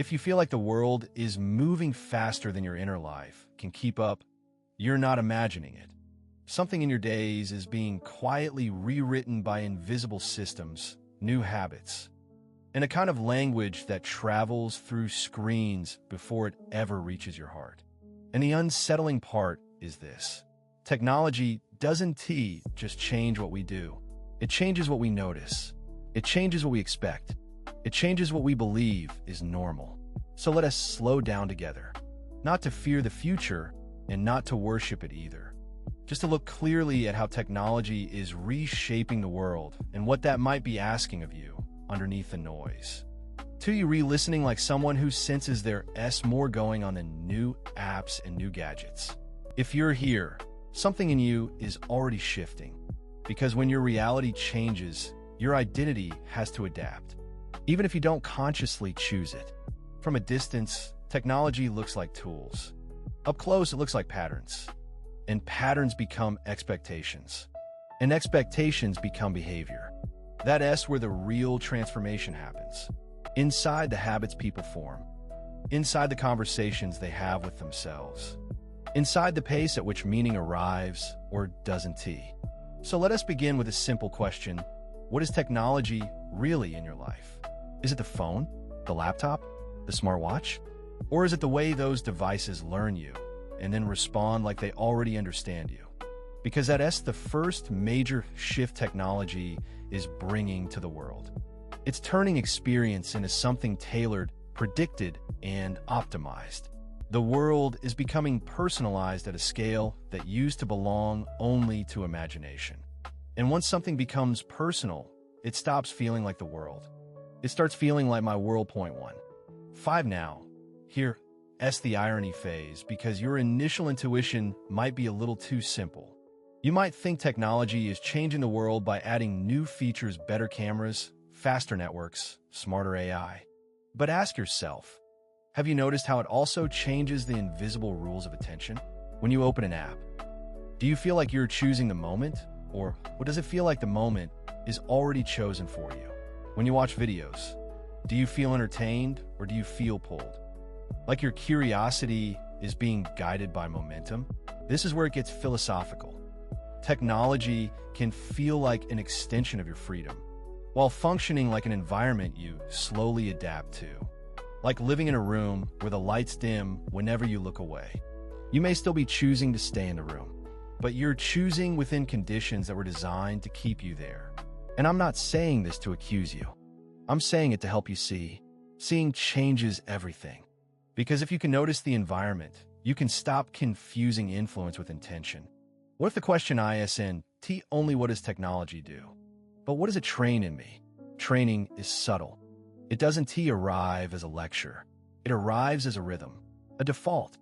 If you feel like the world is moving faster than your inner life can keep up, you're not imagining it. Something in your days is being quietly rewritten by invisible systems, new habits, and a kind of language that travels through screens before it ever reaches your heart. And the unsettling part is this. Technology doesn't just change what we do. It changes what we notice. It changes what we expect. It changes what we believe is normal. So let us slow down together. Not to fear the future and not to worship it either. Just to look clearly at how technology is reshaping the world and what that might be asking of you underneath the noise. To you re-listening like someone who senses there's more going on than new apps and new gadgets. If you're here, something in you is already shifting. Because when your reality changes, your identity has to adapt. Even if you don't consciously choose it. From a distance, technology looks like tools. Up close, it looks like patterns. And patterns become expectations. And expectations become behavior. That's where the real transformation happens. Inside the habits people form. Inside the conversations they have with themselves. Inside the pace at which meaning arrives or doesn't. So let us begin with a simple question. What is technology really in your life? Is it the phone, the laptop, the smartwatch? Or is it the way those devices learn you and then respond like they already understand you? Because that's the first major shift technology is bringing to the world. It's turning experience into something tailored, predicted, and optimized. The world is becoming personalized at a scale that used to belong only to imagination. And once something becomes personal, it stops feeling like the world. It starts feeling like my world. Point 1. 5 now. Here's the irony phase, because your initial intuition might be a little too simple. You might think technology is changing the world by adding new features, better cameras, faster networks, smarter AI. But ask yourself, have you noticed how it also changes the invisible rules of attention? When you open an app, do you feel like you're choosing the moment? Or what does it feel like the moment is already chosen for you? When you watch videos, do you feel entertained or do you feel pulled? Like your curiosity is being guided by momentum? This is where it gets philosophical. Technology can feel like an extension of your freedom, while functioning like an environment you slowly adapt to. Like living in a room where the lights dim whenever you look away. You may still be choosing to stay in the room, but you're choosing within conditions that were designed to keep you there. And I'm not saying this to accuse you. I'm saying it to help you see. Seeing changes everything. Because if you can notice the environment, you can stop confusing influence with intention. What if the question isn't only what does technology do? But what does it train in me? Training is subtle. It doesn't arrive as a lecture. It arrives as a rhythm, a default.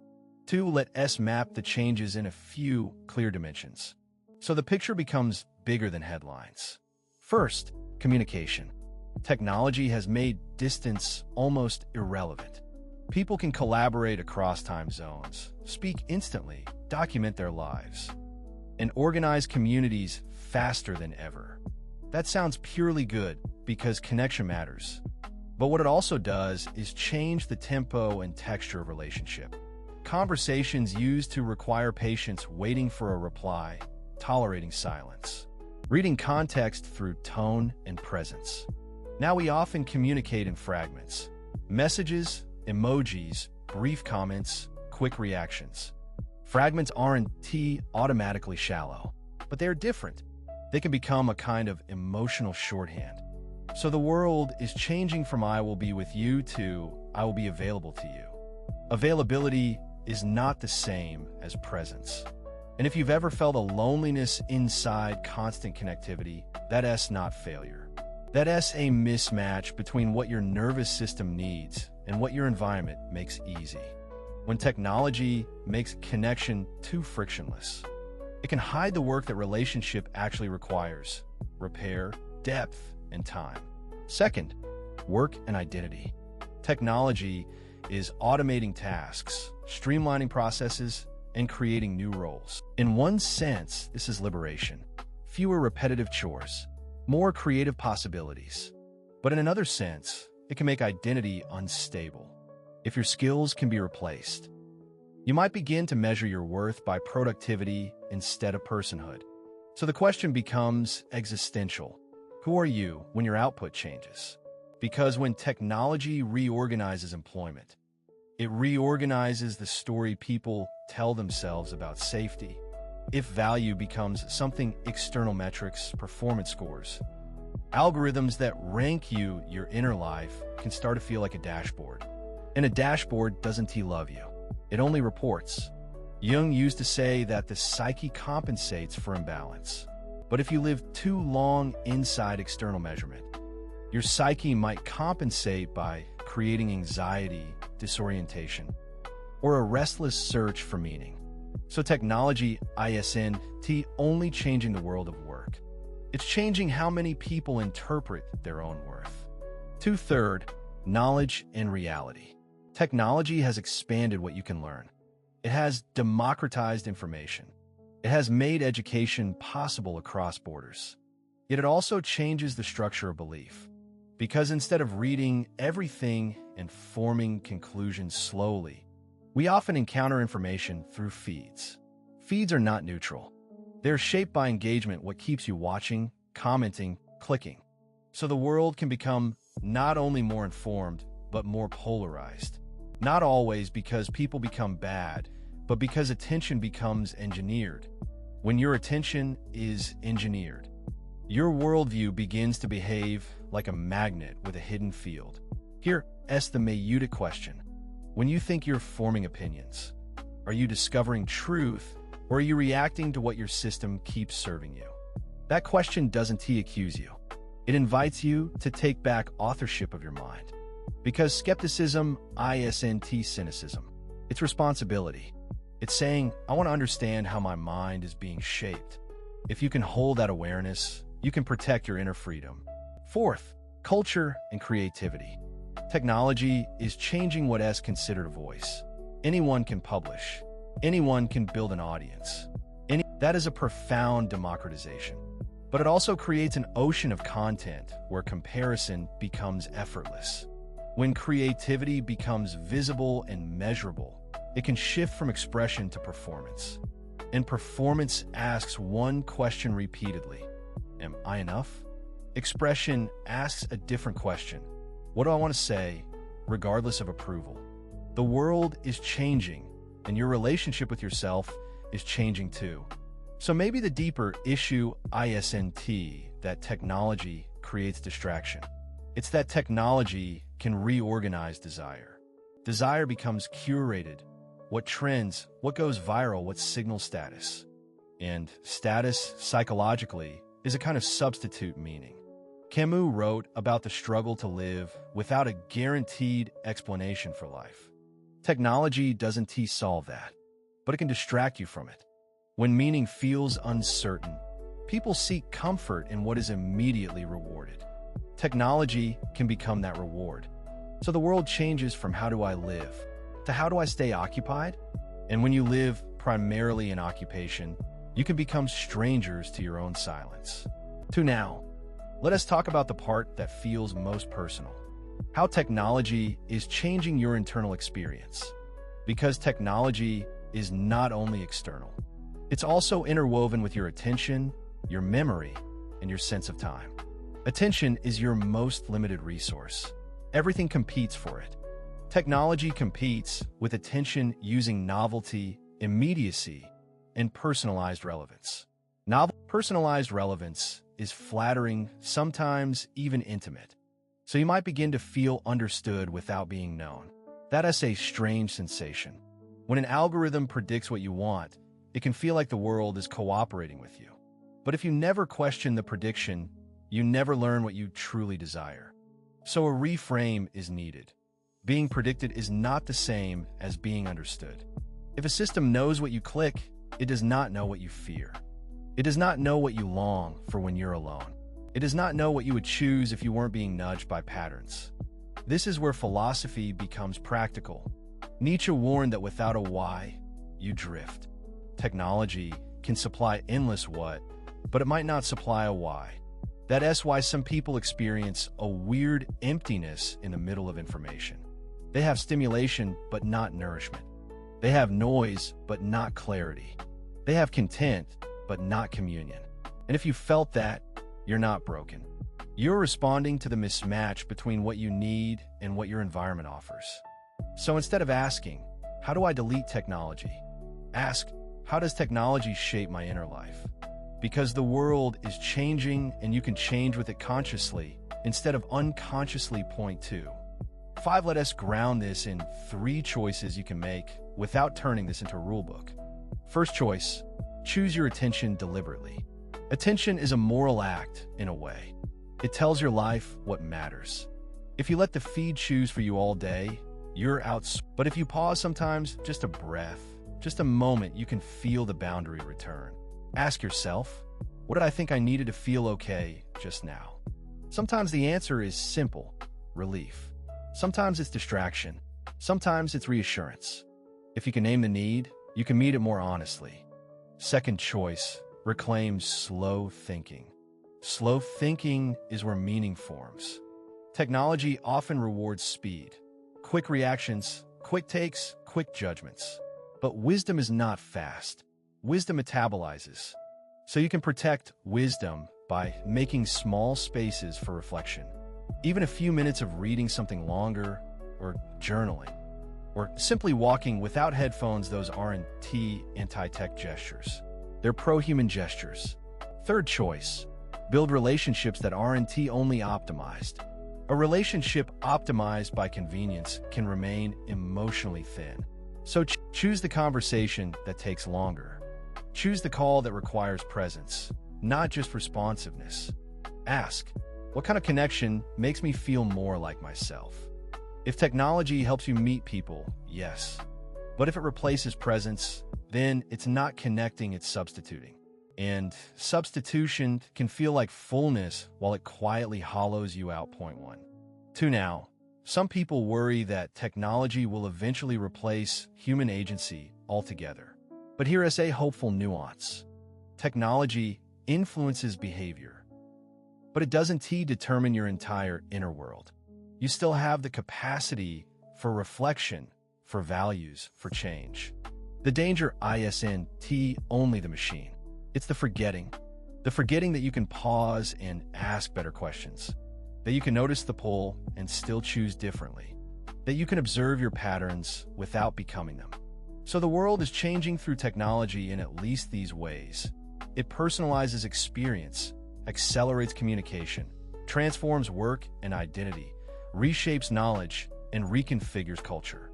2. Let us map the changes in a few clear dimensions. So the picture becomes bigger than headlines. First, communication. Technology has made distance almost irrelevant. People can collaborate across time zones, speak instantly, document their lives, and organize communities faster than ever. That sounds purely good because connection matters. But what it also does is change the tempo and texture of relationship. Conversations used to require patience, waiting for a reply, tolerating silence, reading context through tone and presence. Now we often communicate in fragments. Messages, emojis, brief comments, quick reactions. Fragments aren't automatically shallow, but they're different. They can become a kind of emotional shorthand. So the world is changing from I will be with you to I will be available to you. Availability is not the same as presence. And if you've ever felt a loneliness inside constant connectivity, that's not failure. That's a mismatch between what your nervous system needs and what your environment makes easy. When technology makes connection too frictionless, it can hide the work that relationship actually requires: repair, depth, and time. Second, work and identity. Technology is automating tasks, streamlining processes, and creating new roles. In one sense, this is liberation. Fewer repetitive chores, more creative possibilities. But in another sense, it can make identity unstable. if your skills can be replaced. You might begin to measure your worth by productivity instead of personhood. So the question becomes existential. Who are you when your output changes? Because when technology reorganizes employment, it reorganizes the story people tell themselves about safety. If value becomes something external metrics, performance scores, algorithms that rank you, your inner life can start to feel like a dashboard. And a dashboard doesn't love you. It only reports. Jung used to say that the psyche compensates for imbalance. But if you live too long inside external measurement, your psyche might compensate by creating anxiety, disorientation, or a restless search for meaning. So technology, isn't only changing the world of work. It's changing how many people interpret their own worth. 2/3, knowledge and reality. Technology has expanded what you can learn. It has democratized information. It has made education possible across borders. Yet it also changes the structure of belief. Because instead of reading everything and forming conclusions slowly, we often encounter information through feeds. Feeds are not neutral. They're shaped by engagement, what keeps you watching, commenting, clicking. So the world can become not only more informed, but more polarized. Not always because people become bad, but because attention becomes engineered. When your attention is engineered, your worldview begins to behave like a magnet with a hidden field. Here's the Mayuta question. When you think you're forming opinions, are you discovering truth, or are you reacting to what your system keeps serving you? That question doesn't accuse you. It invites you to take back authorship of your mind. Because skepticism, isn't cynicism. It's responsibility. It's saying, I want to understand how my mind is being shaped. If you can hold that awareness, you can protect your inner freedom. 4th, culture and creativity. Technology is changing what is considered a voice. Anyone can publish. Anyone can build an audience. That is a profound democratization. But it also creates an ocean of content where comparison becomes effortless. When creativity becomes visible and measurable, it can shift from expression to performance. And performance asks one question repeatedly. Am I enough? Expression asks a different question. What do I want to say, regardless of approval? The world is changing, and your relationship with yourself is changing too. So maybe the deeper issue isn't that technology creates distraction. It's that technology can reorganize desire. Desire becomes curated. What trends, what goes viral, what signals status. And status, psychologically, is a kind of substitute meaning. Camus wrote about the struggle to live without a guaranteed explanation for life. Technology doesn't solve that, but it can distract you from it. When meaning feels uncertain, people seek comfort in what is immediately rewarded. Technology can become that reward. So the world changes from how do I live to how do I stay occupied? And when you live primarily in occupation, you can become strangers to your own silence. Now, let us talk about the part that feels most personal. How technology is changing your internal experience. Because technology is not only external, it's also interwoven with your attention, your memory, and your sense of time. Attention is your most limited resource. Everything competes for it. Technology competes with attention using novelty, immediacy, and personalized relevance. Personalized relevance is flattering, sometimes even intimate. So you might begin to feel understood without being known. That is a strange sensation. When an algorithm predicts what you want, it can feel like the world is cooperating with you. But if you never question the prediction, you never learn what you truly desire. So a reframe is needed. Being predicted is not the same as being understood. If a system knows what you click, it does not know what you fear. It does not know what you long for when you're alone. It does not know what you would choose if you weren't being nudged by patterns. This is where philosophy becomes practical. Nietzsche warned that without a why, you drift. Technology can supply endless what, but it might not supply a why. That is why some people experience a weird emptiness in the middle of information. They have stimulation, but not nourishment. They have noise, but not clarity. They have content, but not communion. And if you felt that, you're not broken. You're responding to the mismatch between what you need and what your environment offers. So instead of asking, how do I delete technology? Ask, how does technology shape my inner life? Because the world is changing and you can change with it consciously instead of unconsciously. Point 2. 5. Let us ground this in 3 choices you can make without turning this into a rulebook. First choice, choose your attention deliberately. Attention is a moral act in a way. It tells your life what matters. If you let the feed choose for you all day, you're out. But if you pause sometimes, just a breath, just a moment, you can feel the boundary return. Ask yourself, what did I think I needed to feel okay just now? Sometimes the answer is simple, relief. Sometimes it's distraction. Sometimes it's reassurance. If you can name the need, you can meet it more honestly. Second choice, reclaim slow thinking. Slow thinking is where meaning forms. Technology often rewards speed, quick reactions, quick takes, quick judgments. But wisdom is not fast. Wisdom metabolizes. So you can protect wisdom by making small spaces for reflection. Even a few minutes of reading something longer, or journaling, or simply walking without headphones. Those aren't anti-tech gestures. They're pro-human gestures. Third choice, build relationships that aren't only optimized. A relationship optimized by convenience can remain emotionally thin. So choose the conversation that takes longer. Choose the call that requires presence, not just responsiveness. Ask, what kind of connection makes me feel more like myself? If technology helps you meet people, yes. But if it replaces presence, then it's not connecting, it's substituting. And substitution can feel like fullness while it quietly hollows you out. Point 1. 2. Now, some people worry that technology will eventually replace human agency altogether. But here is a hopeful nuance. Technology influences behavior, but it doesn't determine your entire inner world. You still have the capacity for reflection, for values, for change. The danger isn't only the machine. It's the forgetting that you can pause and ask better questions, that you can notice the pull and still choose differently, that you can observe your patterns without becoming them. So the world is changing through technology in at least these ways. It personalizes experience, accelerates communication, transforms work and identity, reshapes knowledge, and reconfigures culture.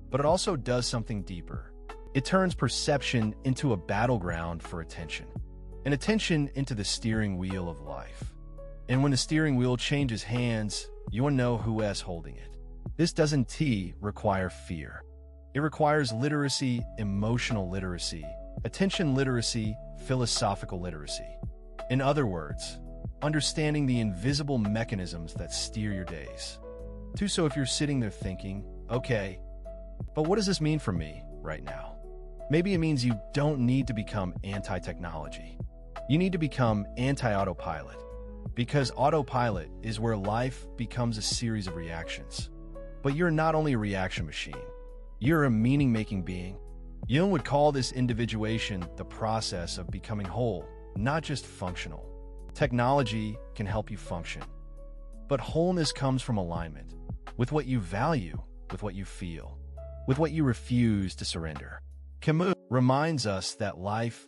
But it also does something deeper. It turns perception into a battleground for attention, and attention into the steering wheel of life. And when the steering wheel changes hands, you want to know who is holding it. This doesn't require fear. It requires literacy, emotional literacy, attention literacy, philosophical literacy. In other words, understanding the invisible mechanisms that steer your days. So if you're sitting there thinking, okay, but what does this mean for me right now? Maybe it means you don't need to become anti-technology. You need to become anti-autopilot, because autopilot is where life becomes a series of reactions. But you're not only a reaction machine, you're a meaning-making being. Jung would call this individuation the process of becoming whole, not just functional. Technology can help you function, but wholeness comes from alignment with what you value, with what you feel, with what you refuse to surrender. Camus reminds us that life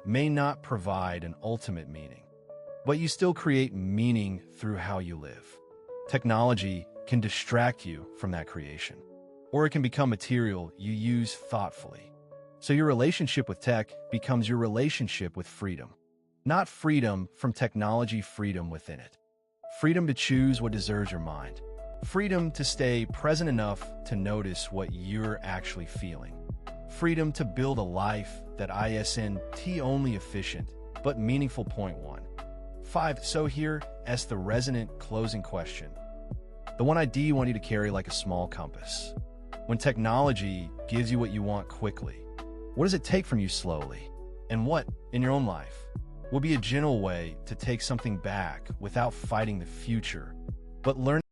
may not provide an ultimate meaning, but you still create meaning through how you live. Technology can distract you from that creation, or it can become material you use thoughtfully. So your relationship with tech becomes your relationship with freedom. Not freedom from technology, freedom within it. Freedom to choose what deserves your mind. Freedom to stay present enough to notice what you're actually feeling. Freedom to build a life that isn't only efficient, but meaningful. Point 1. 5. So here is the resonant closing question. The one I want you to carry like a small compass. When technology gives you what you want quickly, what does it take from you slowly? And what, in your own life, will be a gentle way to take something back without fighting the future, but learning